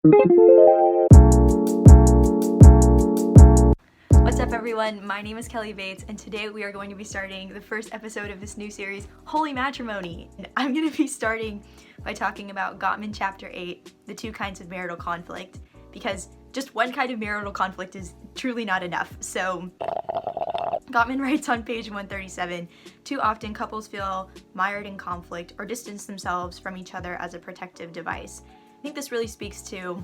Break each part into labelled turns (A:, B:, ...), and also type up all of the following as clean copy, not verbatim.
A: What's up everyone, my name is Kelly Bates and today we are going to be starting the first episode of this new series, Holy Matrimony. And I'm going to be starting by talking about Gottman Chapter 8, the 2 kinds of marital conflict, because just one kind of marital conflict is truly not enough. So Gottman writes on page 137, too often couples feel mired in conflict or distance themselves from each other as a protective device. I think this really speaks to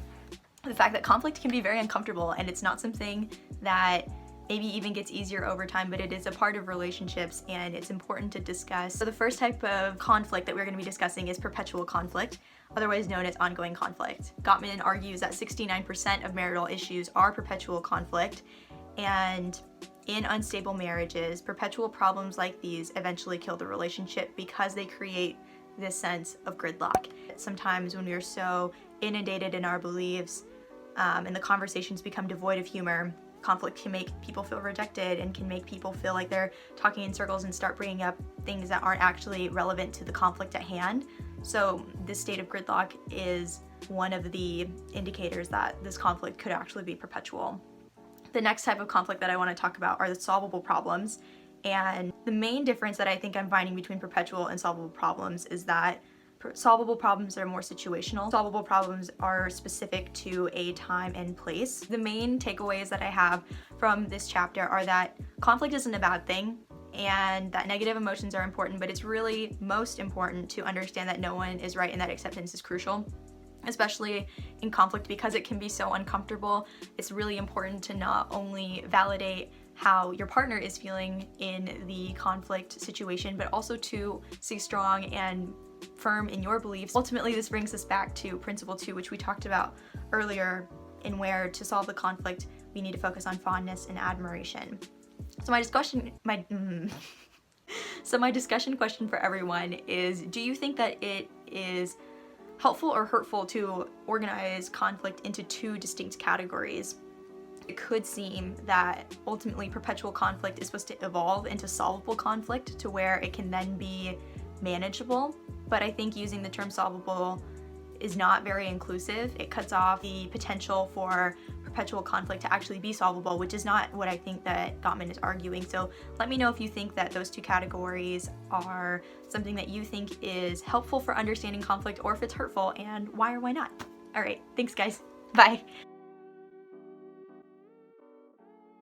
A: the fact that conflict can be very uncomfortable and it's not something that maybe even gets easier over time, but it is a part of relationships and it's important to discuss. So the first type of conflict that we're going to be discussing is perpetual conflict, otherwise known as ongoing conflict. Gottman argues that 69% of marital issues are perpetual conflict, and in unstable marriages, perpetual problems like these eventually kill the relationship because they create this sense of gridlock. Sometimes when we are so inundated in our beliefs and the conversations become devoid of humor, conflict can make people feel rejected and can make people feel like they're talking in circles and start bringing up things that aren't actually relevant to the conflict at hand. So this state of gridlock is one of the indicators that this conflict could actually be perpetual. The next type of conflict that I want to talk about are the solvable problems. And the main difference that I think I'm finding between perpetual and solvable problems is that solvable problems are more situational. Solvable problems are specific to a time and place. The main takeaways that I have from this chapter are that conflict isn't a bad thing and that negative emotions are important, but it's really most important to understand that no one is right and that acceptance is crucial, especially in conflict because it can be so uncomfortable. It's really important to not only validate how your partner is feeling in the conflict situation, but also to stay strong and firm in your beliefs. Ultimately, this brings us back to principle 2, which we talked about earlier, in where to solve the conflict, we need to focus on fondness and admiration. So my discussion question for everyone is, do you think that it is helpful or hurtful to organize conflict into 2 distinct categories? It could seem that ultimately perpetual conflict is supposed to evolve into solvable conflict to where it can then be manageable, but I think using the term solvable is not very inclusive. It cuts off the potential for perpetual conflict to actually be solvable, which is not what I think that Gottman is arguing. So let me know if you think that those 2 categories are something that you think is helpful for understanding conflict, or if it's hurtful, and why or why not. All right, thanks guys. Bye.